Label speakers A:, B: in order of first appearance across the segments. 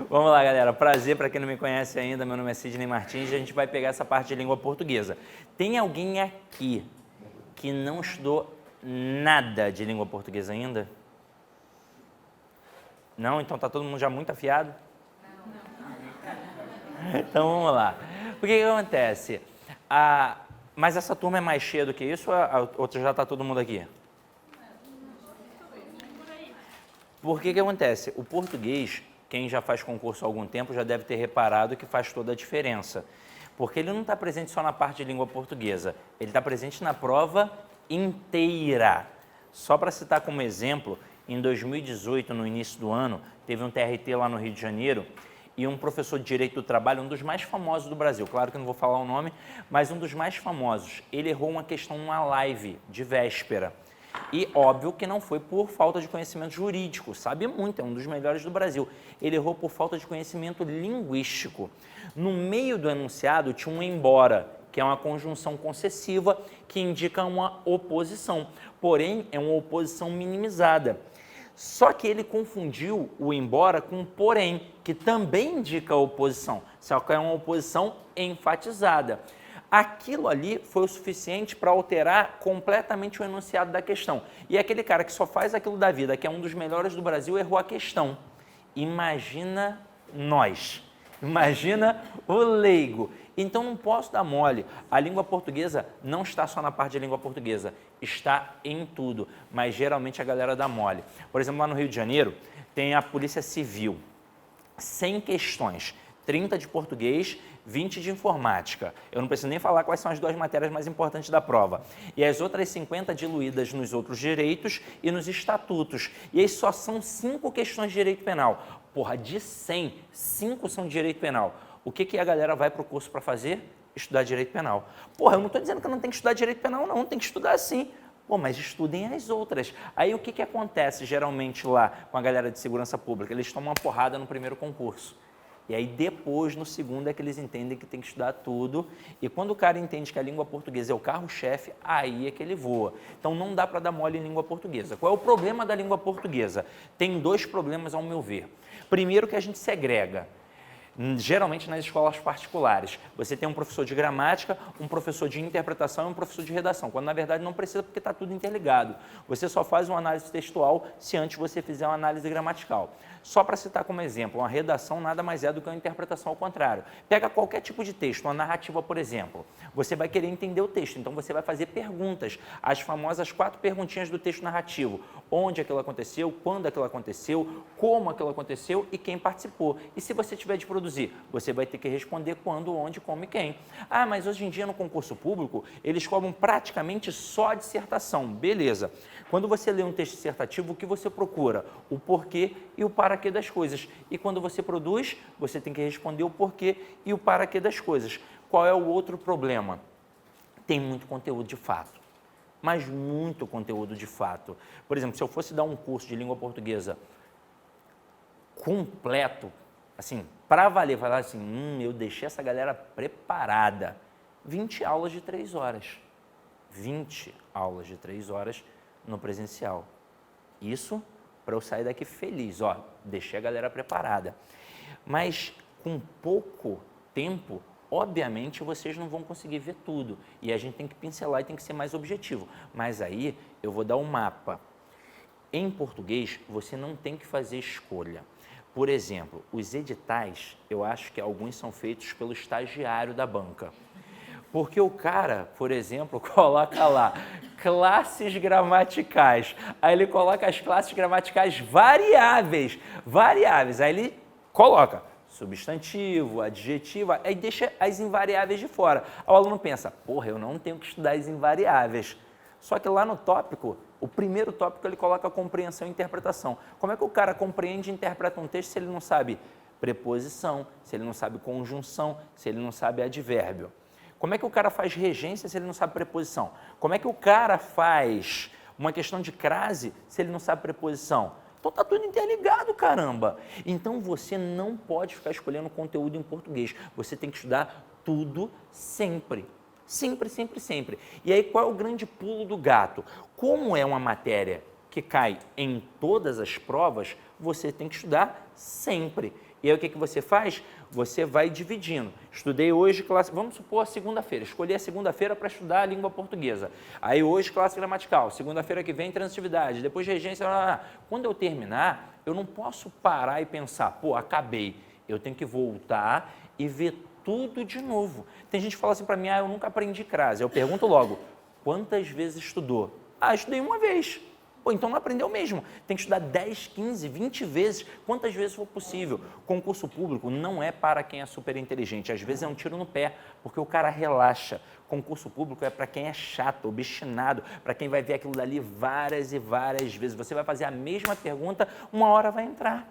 A: Vamos lá, galera. Prazer, para quem não me conhece ainda, meu nome é Sidney Martins e a gente vai pegar essa parte de língua portuguesa. Tem alguém aqui que não estudou nada de língua portuguesa ainda? Não? Então tá todo mundo já muito afiado? Não. Então vamos lá. O que acontece? Mas essa turma é mais cheia do que isso ou a outra já está todo mundo aqui? Por que acontece? O português, quem já faz concurso há algum tempo, já deve ter reparado que faz toda a diferença. Porque ele não está presente só na parte de língua portuguesa, ele está presente na prova inteira. Só para citar como exemplo, em 2018, no início do ano, teve um TRT lá no Rio de Janeiro e um professor de Direito do Trabalho, um dos mais famosos do Brasil, claro que eu não vou falar o nome, mas um dos mais famosos, ele errou uma questão numa live de véspera. E óbvio que não foi por falta de conhecimento jurídico, sabe muito, é um dos melhores do Brasil. Ele errou por falta de conhecimento linguístico. No meio do enunciado tinha um embora, que é uma conjunção concessiva que indica uma oposição, porém é uma oposição minimizada. Só que ele confundiu o embora com porém, que também indica oposição, só que é uma oposição enfatizada. Aquilo ali foi o suficiente para alterar completamente o enunciado da questão. E aquele cara que só faz aquilo da vida, que é um dos melhores do Brasil, errou a questão. Imagina nós, imagina o leigo. Então não posso dar mole. A língua portuguesa não está só na parte de língua portuguesa, está em tudo, mas geralmente a galera dá mole. Por exemplo, lá no Rio de Janeiro tem a Polícia Civil, 100 questões. 30 de português, 20 de informática. Eu não preciso nem falar quais são as duas matérias mais importantes da prova. E as outras 50 diluídas nos outros direitos e nos estatutos. E aí só são 5 questões de direito penal. Porra, de 100, 5 são de direito penal. O que a galera vai para o curso para fazer? Estudar direito penal. Porra, eu não estou dizendo que não tem que estudar direito penal, não. Tem que estudar sim. Pô, mas estudem as outras. Aí o que acontece geralmente lá com a galera de segurança pública? Eles tomam uma porrada no primeiro concurso. E aí depois, no segundo, é que eles entendem que tem que estudar tudo. E quando o cara entende que a língua portuguesa é o carro-chefe, aí é que ele voa. Então não dá para dar mole em língua portuguesa. Qual é o problema da língua portuguesa? Tem 2 problemas, ao meu ver. Primeiro, que a gente segrega. Geralmente nas escolas particulares, você tem um professor de gramática, um professor de interpretação e um professor de redação, quando na verdade não precisa porque está tudo interligado. Você só faz uma análise textual se antes você fizer uma análise gramatical. Só para citar como exemplo, uma redação nada mais é do que uma interpretação ao contrário. Pega qualquer tipo de texto, uma narrativa, por exemplo, você vai querer entender o texto, então você vai fazer perguntas, as famosas 4 perguntinhas do texto narrativo. Onde aquilo aconteceu, quando aquilo aconteceu, como aquilo aconteceu e quem participou. E se você tiver de produzir, você vai ter que responder quando, onde, como e quem. Ah, mas hoje em dia no concurso público, eles cobram praticamente só a dissertação. Beleza. Quando você lê um texto dissertativo, o que você procura? O porquê e o para quê das coisas. E quando você produz, você tem que responder o porquê e o para quê das coisas. Qual é o outro problema? Tem muito conteúdo de fato. Mas muito conteúdo de fato. Por exemplo, se eu fosse dar um curso de língua portuguesa completo, assim, para valer, falar assim, eu deixei essa galera preparada. 20 aulas de 3 horas. 20 aulas de 3 horas no presencial. Isso para eu sair daqui feliz, ó, deixei a galera preparada. Mas com pouco tempo, obviamente vocês não vão conseguir ver tudo e a gente tem que pincelar e tem que ser mais objetivo. Mas aí eu vou dar um mapa. Em português, você não tem que fazer escolha. Por exemplo, os editais, eu acho que alguns são feitos pelo estagiário da banca. Porque o cara, por exemplo, coloca lá classes gramaticais. Aí ele coloca as classes gramaticais variáveis. Aí ele coloca substantivo, adjetivo, aí deixa as invariáveis de fora. O aluno pensa, porra, eu não tenho que estudar as invariáveis. Só que lá no tópico, o primeiro tópico ele coloca compreensão e interpretação. Como é que o cara compreende e interpreta um texto se ele não sabe preposição, se ele não sabe conjunção, se ele não sabe advérbio? Como é que o cara faz regência se ele não sabe preposição? Como é que o cara faz uma questão de crase se ele não sabe preposição? Então tá tudo interligado, caramba. Então você não pode ficar escolhendo conteúdo em português. Você tem que estudar tudo sempre. Sempre, sempre, sempre. E aí qual é o grande pulo do gato? Como é uma matéria que cai em todas as provas, você tem que estudar sempre. E aí o que você faz? Você vai dividindo. Estudei hoje classe, vamos supor a segunda-feira, escolhi a segunda-feira para estudar a língua portuguesa. Aí hoje classe gramatical, segunda-feira que vem transitividade, depois regência, blá, blá, blá. Quando eu terminar, eu não posso parar e pensar, pô, acabei. Eu tenho que voltar e ver tudo de novo. Tem gente que fala assim para mim, eu nunca aprendi crase. Eu pergunto logo, quantas vezes estudou? Estudei uma vez. Pô, então não aprendeu mesmo. Tem que estudar 10, 15, 20 vezes, quantas vezes for possível. Concurso público não é para quem é super inteligente. Às vezes é um tiro no pé, porque o cara relaxa. Concurso público é para quem é chato, obstinado, para quem vai ver aquilo dali várias e várias vezes. Você vai fazer a mesma pergunta, uma hora vai entrar.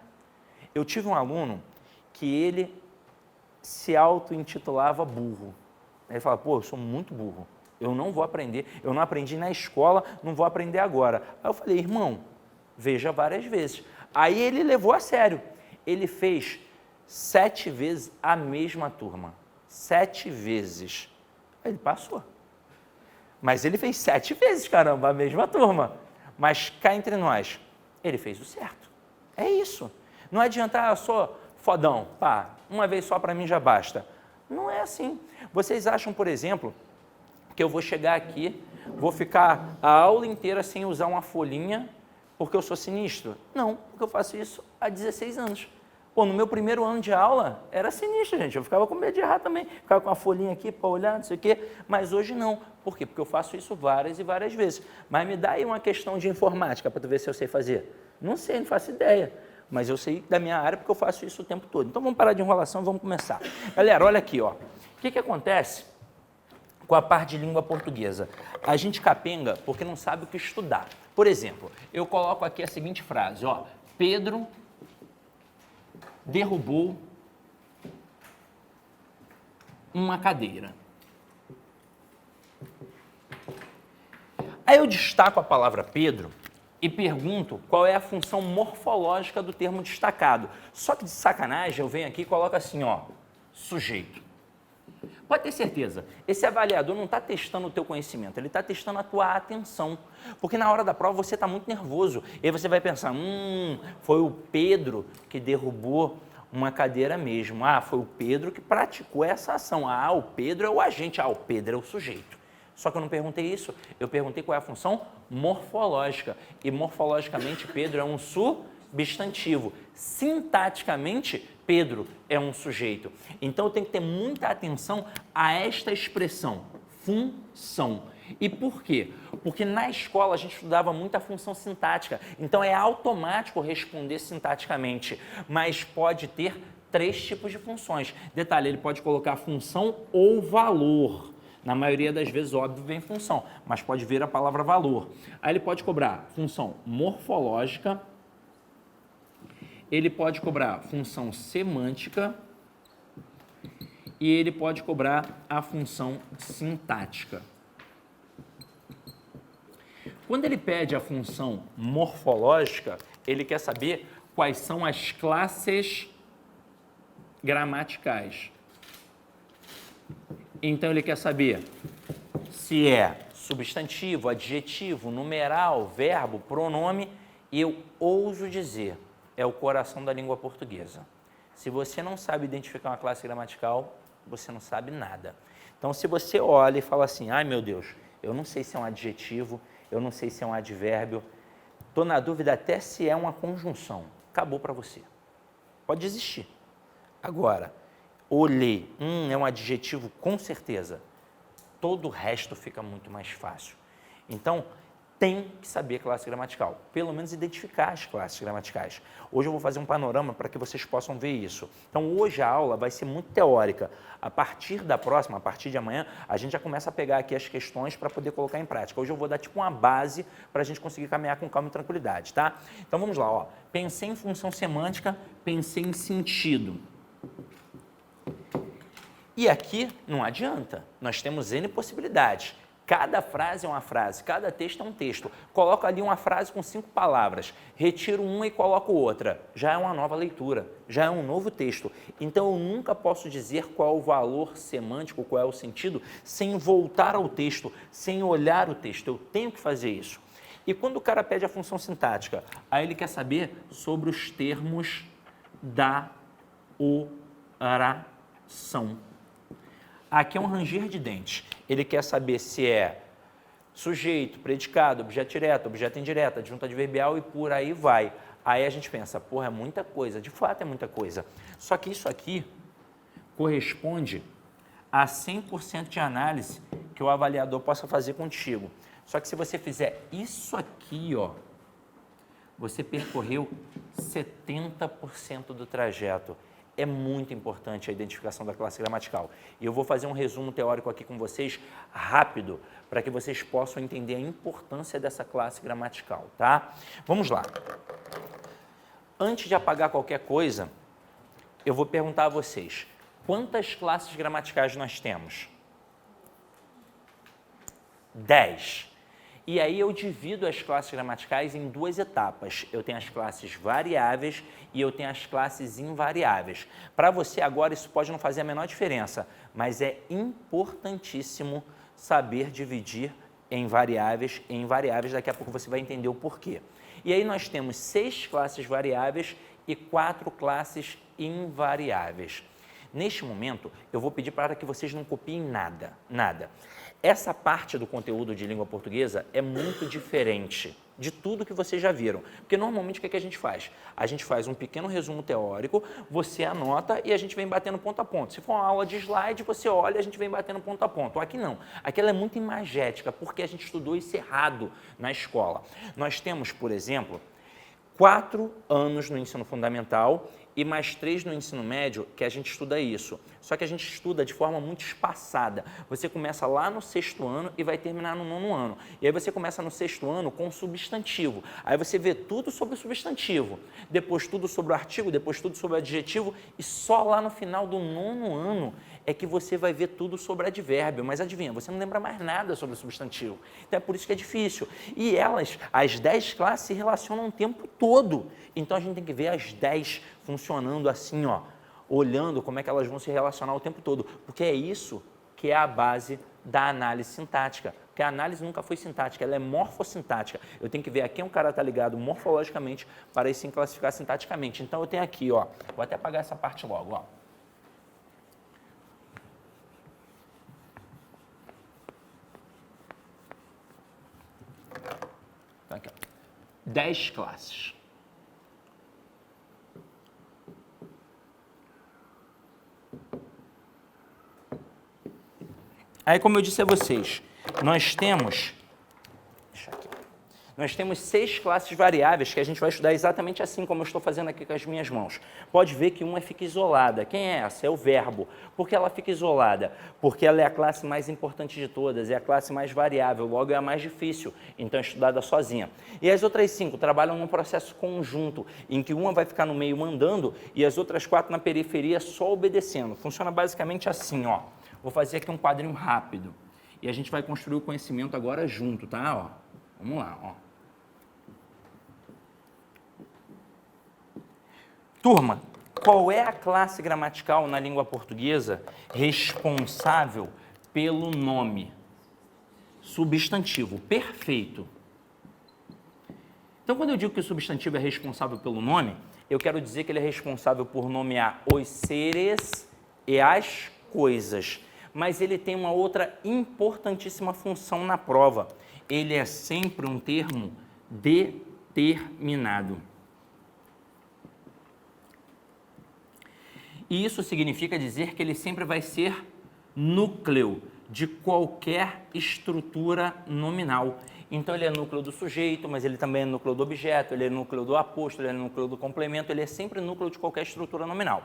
A: Eu tive um aluno que ele se auto-intitulava burro. Ele fala, pô, eu sou muito burro. Eu não vou aprender, eu não aprendi na escola, não vou aprender agora. Aí eu falei, irmão, veja várias vezes. Aí ele levou a sério. Ele fez 7 vezes a mesma turma. 7 vezes. Aí ele passou. Mas ele fez 7 vezes, caramba, a mesma turma. Mas cá entre nós, ele fez o certo. É isso. Não adianta, eu sou fodão, pá, uma vez só para mim já basta. Não é assim. Vocês acham, por exemplo, que eu vou chegar aqui, vou ficar a aula inteira sem usar uma folhinha porque eu sou sinistro? Não, porque eu faço isso há 16 anos. Pô, no meu primeiro ano de aula era sinistro, gente. Eu ficava com medo de errar também. Ficava com a folhinha aqui para olhar, não sei o quê. Mas hoje não. Por quê? Porque eu faço isso várias e várias vezes. Mas me dá aí uma questão de informática para tu ver se eu sei fazer. Não sei, não faço ideia. Mas eu sei da minha área porque eu faço isso o tempo todo. Então vamos parar de enrolação e vamos começar. Galera, olha aqui, ó. O que acontece com a parte de língua portuguesa? A gente capenga porque não sabe o que estudar. Por exemplo, eu coloco aqui a seguinte frase, ó. Pedro derrubou uma cadeira. Aí eu destaco a palavra Pedro e pergunto qual é a função morfológica do termo destacado. Só que de sacanagem eu venho aqui e coloco assim, ó, sujeito. Pode ter certeza, esse avaliador não está testando o teu conhecimento, ele está testando a tua atenção. Porque na hora da prova você está muito nervoso. E aí você vai pensar, foi o Pedro que derrubou uma cadeira mesmo. Foi o Pedro que praticou essa ação. O Pedro é o agente. O Pedro é o sujeito. Só que eu não perguntei isso, eu perguntei qual é a função morfológica. E morfologicamente Pedro é um substantivo. Sintaticamente, Pedro é um sujeito. Então eu tenho que ter muita atenção a esta expressão, função. E por quê? Porque na escola a gente estudava muita função sintática, então é automático responder sintaticamente, mas pode ter 3 tipos de funções. Detalhe, ele pode colocar função ou valor. Na maioria das vezes, óbvio, vem função, mas pode vir a palavra valor. Aí ele pode cobrar função morfológica, ele pode cobrar função semântica e ele pode cobrar a função sintática. Quando ele pede a função morfológica, ele quer saber quais são as classes gramaticais. Então ele quer saber se é substantivo, adjetivo, numeral, verbo, pronome, e eu ouso dizer, é o coração da língua portuguesa. Se você não sabe identificar uma classe gramatical, você não sabe nada. Então, se você olha e fala assim, ai meu Deus, eu não sei se é um adjetivo, eu não sei se é um advérbio, estou na dúvida até se é uma conjunção, acabou para você. Pode existir. Agora, olhei, é um adjetivo com certeza, todo o resto fica muito mais fácil. Então, tem que saber classe gramatical, pelo menos identificar as classes gramaticais. Hoje eu vou fazer um panorama para que vocês possam ver isso. Então hoje a aula vai ser muito teórica. A partir da próxima, a partir de amanhã, a gente já começa a pegar aqui as questões para poder colocar em prática. Hoje eu vou dar tipo uma base para a gente conseguir caminhar com calma e tranquilidade, tá? Então vamos lá, ó. Pensei em função semântica, pensei em sentido. E aqui não adianta, nós temos N possibilidades. Cada frase é uma frase, cada texto é um texto. Coloco ali uma frase com 5 palavras, retiro uma e coloco outra. Já é uma nova leitura, já é um novo texto. Então, eu nunca posso dizer qual é o valor semântico, qual é o sentido, sem voltar ao texto, sem olhar o texto. Eu tenho que fazer isso. E quando o cara pede a função sintática, aí ele quer saber sobre os termos da oração. Aqui é um ranger de dentes. Ele quer saber se é sujeito, predicado, objeto direto, objeto indireto, adjunto adverbial e por aí vai. Aí a gente pensa, porra, é muita coisa. De fato é muita coisa. Só que isso aqui corresponde a 100% de análise que o avaliador possa fazer contigo. Só que se você fizer isso aqui, ó, você percorreu 70% do trajeto. É muito importante a identificação da classe gramatical. E eu vou fazer um resumo teórico aqui com vocês, rápido, para que vocês possam entender a importância dessa classe gramatical, tá? Vamos lá. Antes de apagar qualquer coisa, eu vou perguntar a vocês, quantas classes gramaticais nós temos? 10. E aí eu divido as classes gramaticais em duas etapas. Eu tenho as classes variáveis e eu tenho as classes invariáveis. Para você agora isso pode não fazer a menor diferença, mas é importantíssimo saber dividir em variáveis e invariáveis. Daqui a pouco você vai entender o porquê. E aí nós temos 6 classes variáveis e 4 classes invariáveis. Neste momento, eu vou pedir para que vocês não copiem nada. Essa parte do conteúdo de língua portuguesa é muito diferente de tudo que vocês já viram. Porque normalmente o que a gente faz? A gente faz um pequeno resumo teórico, você anota e a gente vem batendo ponto a ponto. Se for uma aula de slide, você olha e a gente vem batendo ponto a ponto. Aqui não. Aqui ela é muito imagética, porque a gente estudou isso errado na escola. Nós temos, por exemplo, 4 anos no ensino fundamental e mais 3 no ensino médio que a gente estuda isso. Só que a gente estuda de forma muito espaçada. Você começa lá no 6º ano e vai terminar no 9º ano. E aí você começa no 6º ano com o substantivo. Aí você vê tudo sobre o substantivo, depois tudo sobre o artigo, depois tudo sobre o adjetivo e só lá no final do 9º ano é que você vai ver tudo sobre advérbio. Mas adivinha, você não lembra mais nada sobre o substantivo. Então é por isso que é difícil. E elas, as 10 classes, se relacionam o tempo todo. Então a gente tem que ver as 10 funcionando assim, ó, olhando como é que elas vão se relacionar o tempo todo. Porque é isso que é a base da análise sintática. Porque a análise nunca foi sintática, ela é morfossintática. Eu tenho que ver a quem o cara está ligado morfologicamente para aí sim classificar sintaticamente. Então eu tenho aqui, ó, vou até apagar essa parte logo, ó. Aqui, ó. 10 classes. Aí, como eu disse a vocês, nós temos 6 classes variáveis que a gente vai estudar exatamente assim como eu estou fazendo aqui com as minhas mãos. Pode ver que uma fica isolada. Quem é essa? É o verbo. Por que ela fica isolada? Porque ela é a classe mais importante de todas, é a classe mais variável, logo é a mais difícil, então é estudada sozinha. E as outras 5 trabalham num processo conjunto, em que uma vai ficar no meio mandando e as outras 4 na periferia só obedecendo. Funciona basicamente assim, ó. Vou fazer aqui um quadrinho rápido e a gente vai construir o conhecimento agora junto, tá? Ó, vamos lá, ó. Turma, qual é a classe gramatical na língua portuguesa responsável pelo nome? Substantivo, perfeito. Então, quando eu digo que o substantivo é responsável pelo nome, eu quero dizer que ele é responsável por nomear os seres e as coisas. Mas ele tem uma outra importantíssima função na prova. Ele é sempre um termo determinado. E isso significa dizer que ele sempre vai ser núcleo de qualquer estrutura nominal. Então, ele é núcleo do sujeito, mas ele também é núcleo do objeto, ele é núcleo do aposto, ele é núcleo do complemento, ele é sempre núcleo de qualquer estrutura nominal.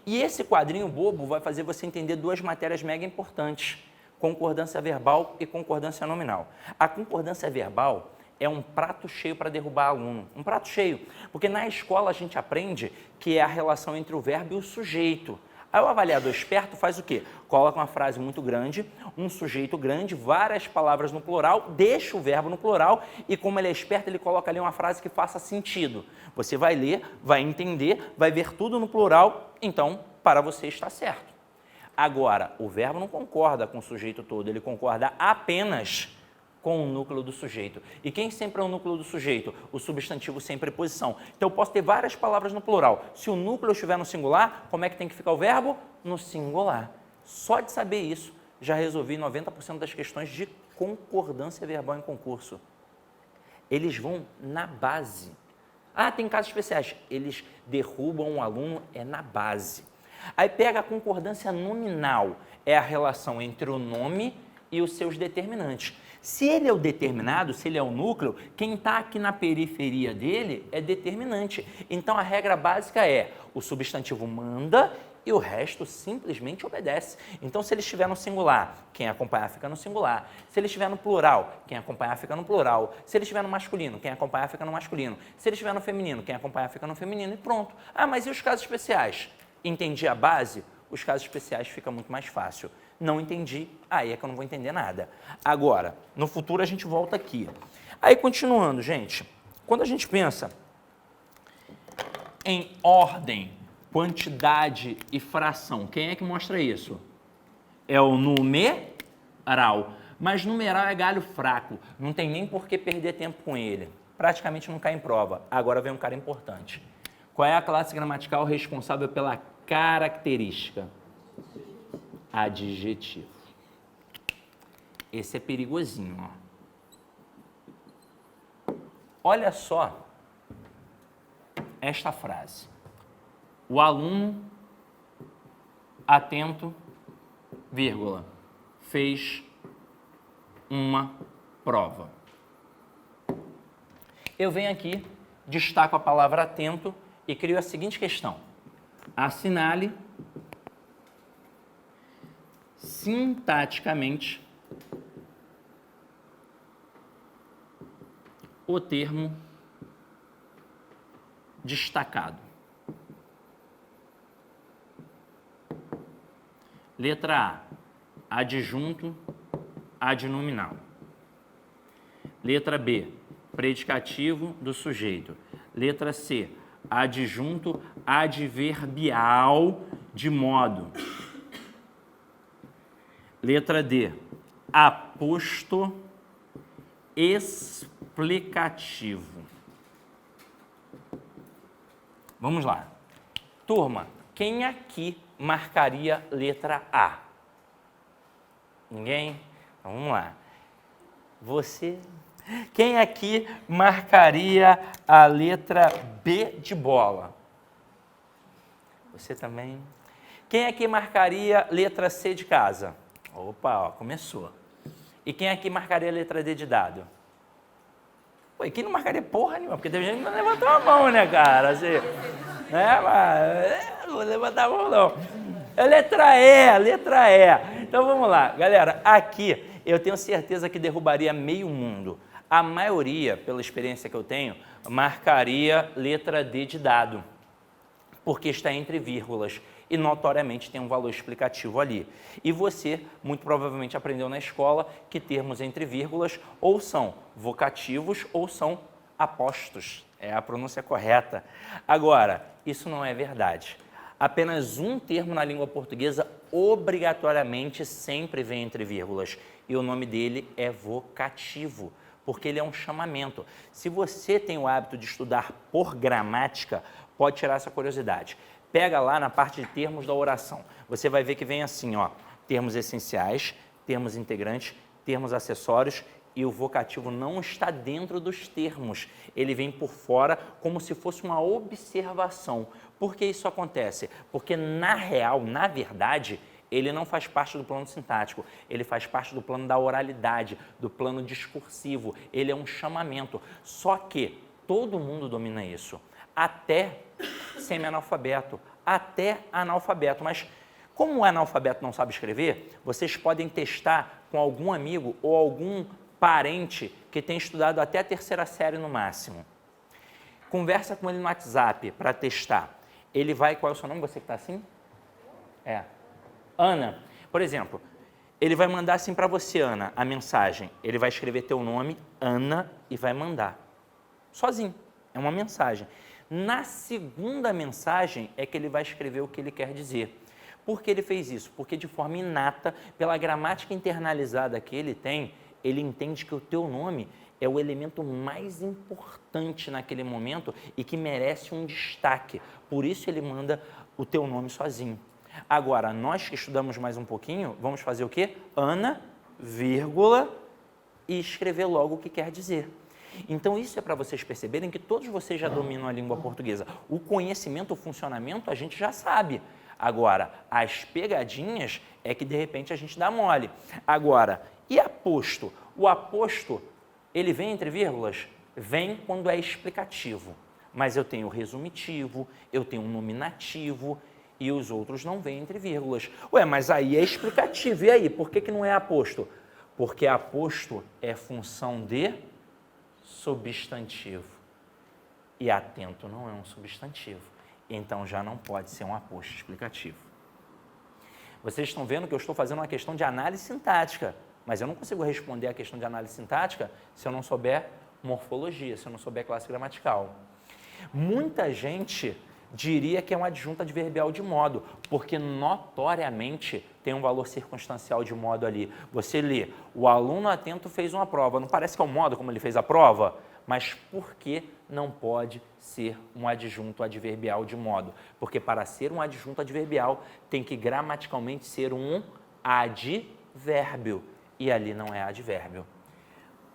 A: E esse quadrinho bobo vai fazer você entender 2 matérias mega importantes, concordância verbal e concordância nominal. A concordância verbal é um prato cheio para derrubar aluno, um prato cheio, porque na escola a gente aprende que é a relação entre o verbo e o sujeito. Aí o avaliador esperto faz o quê? Coloca uma frase muito grande, um sujeito grande, várias palavras no plural, deixa o verbo no plural e como ele é esperto, ele coloca ali uma frase que faça sentido. Você vai ler, vai entender, vai ver tudo no plural, então para você está certo. Agora, o verbo não concorda com o sujeito todo, ele concorda apenas com com o núcleo do sujeito. E quem sempre é o núcleo do sujeito? O substantivo sem preposição. Então, eu posso ter várias palavras no plural. Se o núcleo estiver no singular, como é que tem que ficar o verbo? No singular. Só de saber isso, já resolvi 90% das questões de concordância verbal em concurso. Eles vão na base. Ah, tem casos especiais. Eles derrubam o aluno, é na base. Aí pega a concordância nominal, é a relação entre o nome e os seus determinantes. Se ele é o determinado, se ele é o núcleo, quem está aqui na periferia dele é determinante. Então a regra básica é, o substantivo manda e o resto simplesmente obedece. Então se ele estiver no singular, quem acompanhar fica no singular. Se ele estiver no plural, quem acompanhar fica no plural. Se ele estiver no masculino, quem acompanhar fica no masculino. Se ele estiver no feminino, quem acompanhar fica no feminino e pronto. Ah, mas e os casos especiais? Entendi a base? Os casos especiais fica muito mais fácil. Não entendi, aí é que eu não vou entender nada. Agora, no futuro a gente volta aqui. Aí, continuando, gente, quando a gente pensa em ordem, quantidade e fração, quem é que mostra isso? É o numeral. Mas numeral é galho fraco, não tem nem por que perder tempo com ele. Praticamente não cai em prova. Agora vem um cara importante. Qual é a classe gramatical responsável pela característica? Adjetivo. Esse é perigosinho, ó. Olha só esta frase. O aluno, atento, vírgula, fez uma prova. Eu venho aqui, destaco a palavra atento e crio a seguinte questão. Assinale sintaticamente o termo destacado. Letra A, adjunto adnominal. Letra B, predicativo do sujeito. Letra C, adjunto adverbial de modo. Letra D, aposto explicativo. Vamos lá. Turma, quem aqui marcaria letra A? Ninguém? Então, vamos lá. Você? Quem aqui marcaria a letra B de bola? Você também? Quem aqui marcaria letra C de casa? Opa, ó, começou. E quem aqui marcaria a letra D de dado? Pô, e quem não marcaria porra nenhuma? Porque teve gente que não levantou a mão, né, cara? Assim, né, mas não vou levantar a mão, não. É letra E, letra E. Então, vamos lá. Galera, aqui eu tenho certeza que derrubaria meio mundo. A maioria, pela experiência que eu tenho, marcaria letra D de dado, porque está entre vírgulas e notoriamente tem um valor explicativo ali. E você, muito provavelmente, aprendeu na escola que termos entre vírgulas ou são vocativos ou são apostos. É a pronúncia correta. Agora, isso não é verdade. Apenas um termo na língua portuguesa obrigatoriamente sempre vem entre vírgulas e o nome dele é vocativo, porque ele é um chamamento. Se você tem o hábito de estudar por gramática, pode tirar essa curiosidade. Pega lá na parte de termos da oração. Você vai ver que vem assim, ó, termos essenciais, termos integrantes, termos acessórios e o vocativo não está dentro dos termos. Ele vem por fora como se fosse uma observação. Por que isso acontece? Porque na real, na verdade, ele não faz parte do plano sintático, ele faz parte do plano da oralidade, do plano discursivo. Ele é um chamamento. Só que todo mundo domina isso. Até semi-analfabeto, até analfabeto. Mas como o analfabeto não sabe escrever, vocês podem testar com algum amigo ou algum parente que tem estudado até a 3ª série no máximo. Conversa com ele no WhatsApp para testar. Ele vai... Qual é o seu nome? Você que está assim? É. Ana. Por exemplo, ele vai mandar assim para você, Ana, a mensagem. Ele vai escrever teu nome, Ana, e vai mandar. Sozinho. É uma mensagem. Na segunda mensagem é que ele vai escrever o que ele quer dizer. Por que ele fez isso? Porque de forma inata, pela gramática internalizada que ele tem, ele entende que o teu nome é o elemento mais importante naquele momento e que merece um destaque. Por isso ele manda o teu nome sozinho. Agora, nós que estudamos mais um pouquinho, vamos fazer o quê? Ana, vírgula, e escrever logo o que quer dizer. Então, isso é para vocês perceberem que todos vocês já dominam a língua portuguesa. O conhecimento, o funcionamento, a gente já sabe. Agora, as pegadinhas é que, de repente, a gente dá mole. Agora, e aposto? O aposto, ele vem entre vírgulas? Vem quando é explicativo. Mas eu tenho resumitivo, eu tenho nominativo e os outros não vêm entre vírgulas. Ué, mas aí é explicativo. E aí, por que não é aposto? Porque aposto é função de substantivo. E atento não é um substantivo. Então já não pode ser um aposto explicativo. Vocês estão vendo que eu estou fazendo uma questão de análise sintática, mas eu não consigo responder a questão de análise sintática se eu não souber morfologia, se eu não souber classe gramatical. Muita gente diria que é uma adjunta adverbial de modo, porque notoriamente tem um valor circunstancial de modo ali. Você lê, o aluno atento fez uma prova, não parece que é o modo como ele fez a prova? Mas por que não pode ser um adjunto adverbial de modo? Porque para ser um adjunto adverbial tem que gramaticalmente ser um advérbio, e ali não é advérbio.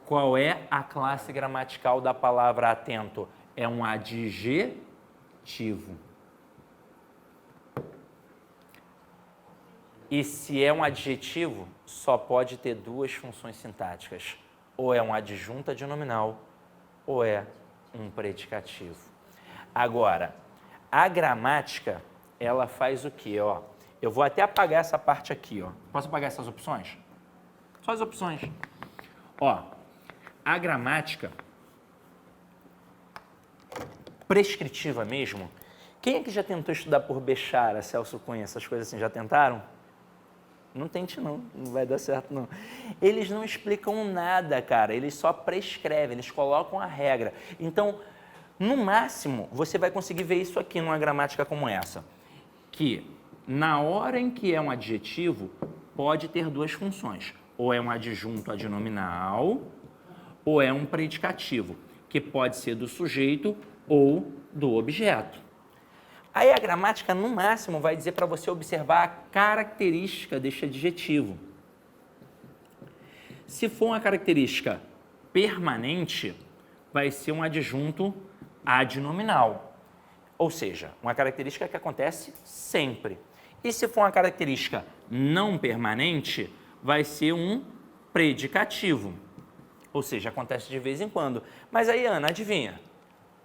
A: Qual é a classe gramatical da palavra atento? É um adjetivo. E se é um adjetivo, só pode ter duas funções sintáticas. Ou é um adjunto adnominal, ou é um predicativo. Agora, a gramática, ela faz o quê? Ó, eu vou até apagar essa parte aqui. Ó. Posso apagar essas opções? Só as opções. Ó, a gramática prescritiva mesmo. Quem é que já tentou estudar por Bechara, Celso Cunha, essas coisas assim, já tentaram? Não tente não vai dar certo não. Eles não explicam nada, cara, eles só prescrevem, eles colocam a regra. Então, no máximo, você vai conseguir ver isso aqui numa gramática como essa, que na hora em que é um adjetivo, pode ter duas funções, ou é um adjunto adnominal, ou é um predicativo, que pode ser do sujeito ou do objeto. Aí a gramática, no máximo, vai dizer para você observar a característica deste adjetivo. Se for uma característica permanente, vai ser um adjunto adnominal, ou seja, uma característica que acontece sempre. E se for uma característica não permanente, vai ser um predicativo, ou seja, acontece de vez em quando. Mas aí, Ana, adivinha?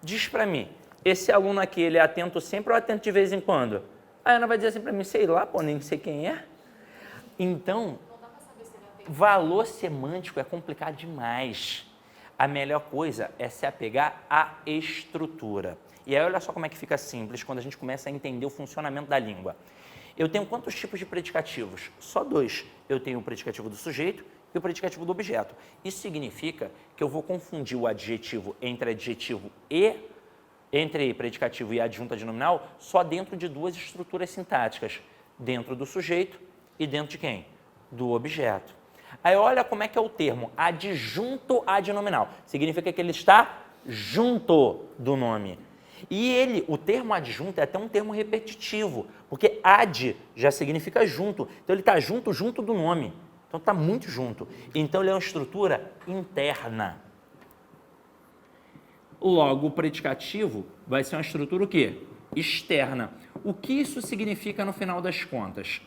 A: Diz para mim, esse aluno aqui, ele é atento sempre ou atento de vez em quando? A Ana vai dizer assim para mim, sei lá, pô, nem sei quem é. Então, valor semântico é complicado demais. A melhor coisa é se apegar à estrutura. E aí, olha só como é que fica simples quando a gente começa a entender o funcionamento da língua. Eu tenho quantos tipos de predicativos? Só dois. Eu tenho o predicativo do sujeito e o predicativo do objeto. Isso significa que eu vou confundir o adjetivo entre predicativo e adjunto adnominal só dentro de duas estruturas sintáticas, dentro do sujeito e dentro de quem? Do objeto. Aí olha como é que é o termo adjunto adnominal. Significa que ele está junto do nome. E o termo adjunto é até um termo repetitivo, porque ad já significa junto. Então ele está junto do nome. Então está muito junto. Então ele é uma estrutura interna. Logo, o predicativo vai ser uma estrutura o quê? Externa. O que isso significa no final das contas?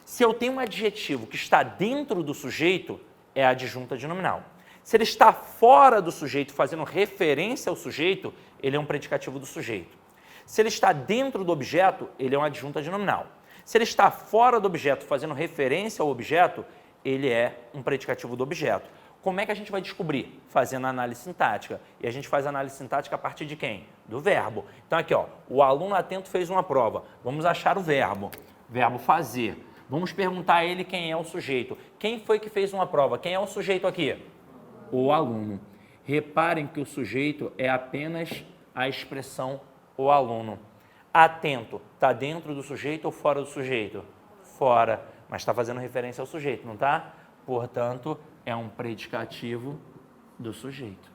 A: Se eu tenho um adjetivo que está dentro do sujeito, é adjunto adnominal. Se ele está fora do sujeito, fazendo referência ao sujeito, ele é um predicativo do sujeito. Se ele está dentro do objeto, ele é um adjunto adnominal. Se ele está fora do objeto, fazendo referência ao objeto, ele é um predicativo do objeto. Como é que a gente vai descobrir? Fazendo análise sintática. E a gente faz análise sintática a partir de quem? Do verbo. Então aqui, ó, o aluno atento fez uma prova. Vamos achar o verbo. Verbo fazer. Vamos perguntar a ele quem é o sujeito. Quem foi que fez uma prova? Quem é o sujeito aqui? O aluno. Reparem que o sujeito é apenas a expressão o aluno. Atento, está dentro do sujeito ou fora do sujeito? Fora, mas está fazendo referência ao sujeito, não está? Portanto, é um predicativo do sujeito.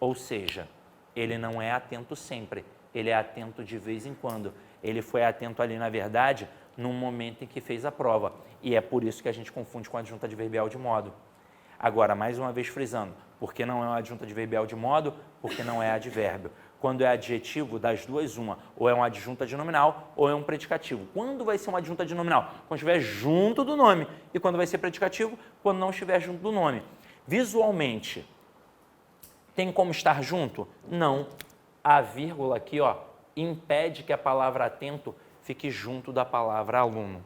A: Ou seja, ele não é atento sempre, ele é atento de vez em quando. Ele foi atento ali, na verdade, no momento em que fez a prova. E é por isso que a gente confunde com a adjunta adverbial de modo. Agora, mais uma vez frisando, porque não é uma adjunta adverbial de modo, porque não é advérbio. Quando é adjetivo, das duas, uma, ou é uma adjunta de nominal ou é um predicativo. Quando vai ser uma adjunta de nominal? Quando estiver junto do nome. E quando vai ser predicativo? Quando não estiver junto do nome. Visualmente, tem como estar junto? Não. A vírgula aqui, ó, impede que a palavra atento fique junto da palavra aluno.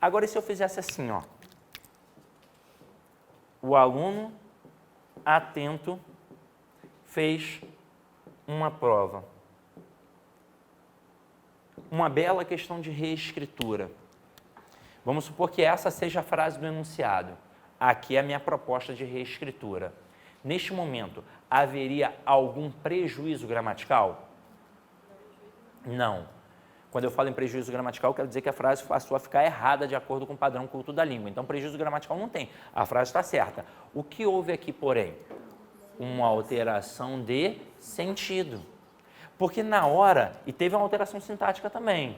A: Agora, e se eu fizesse assim, ó? O aluno atento fez uma prova. Uma bela questão de reescritura. Vamos supor que essa seja a frase do enunciado. Aqui é a minha proposta de reescritura. Neste momento, haveria algum prejuízo gramatical? Não. Quando eu falo em prejuízo gramatical, eu quero dizer que a frase passou a ficar errada de acordo com o padrão culto da língua. Então, prejuízo gramatical não tem. A frase está certa. O que houve aqui, porém? Uma alteração de sentido. Porque na hora, e teve uma alteração sintática também.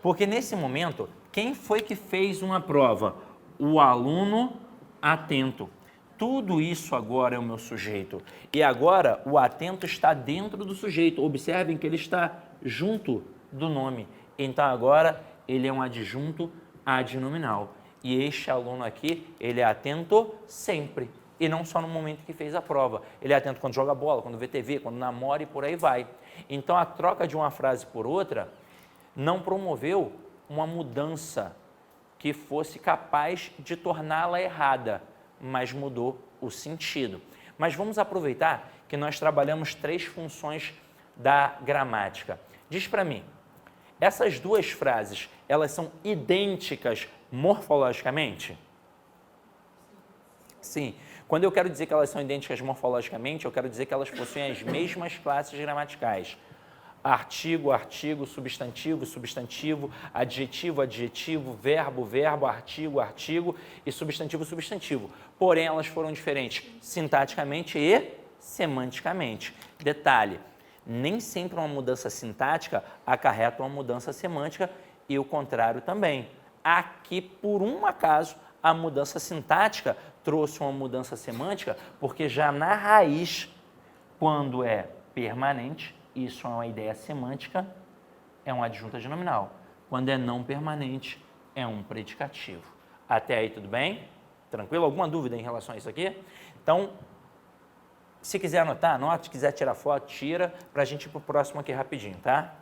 A: Porque nesse momento, quem foi que fez uma prova? O aluno atento. Tudo isso agora é o meu sujeito. E agora o atento está dentro do sujeito. Observem que ele está junto do nome. Então agora ele é um adjunto adnominal. E este aluno aqui, ele é atento sempre. E não só no momento que fez a prova. Ele é atento quando joga bola, quando vê TV, quando namora e por aí vai. Então a troca de uma frase por outra não promoveu uma mudança que fosse capaz de torná-la errada, mas mudou o sentido. Mas vamos aproveitar que nós trabalhamos 3 funções da gramática. Diz para mim, essas duas frases, elas são idênticas morfologicamente? Sim. Quando eu quero dizer que elas são idênticas morfologicamente, eu quero dizer que elas possuem as mesmas classes gramaticais. Artigo, artigo, substantivo, substantivo, adjetivo, adjetivo, verbo, verbo, artigo, artigo e substantivo, substantivo. Porém, elas foram diferentes sintaticamente e semanticamente. Detalhe, nem sempre uma mudança sintática acarreta uma mudança semântica e o contrário também. Aqui, por um acaso, a mudança sintática trouxe uma mudança semântica, porque já na raiz, quando é permanente, isso é uma ideia semântica, é um adjunto adnominal. Quando é não permanente, é um predicativo. Até aí tudo bem? Tranquilo? Alguma dúvida em relação a isso aqui? Então, se quiser anotar, anote. Se quiser tirar foto, tira, para a gente ir para o próximo aqui rapidinho, tá?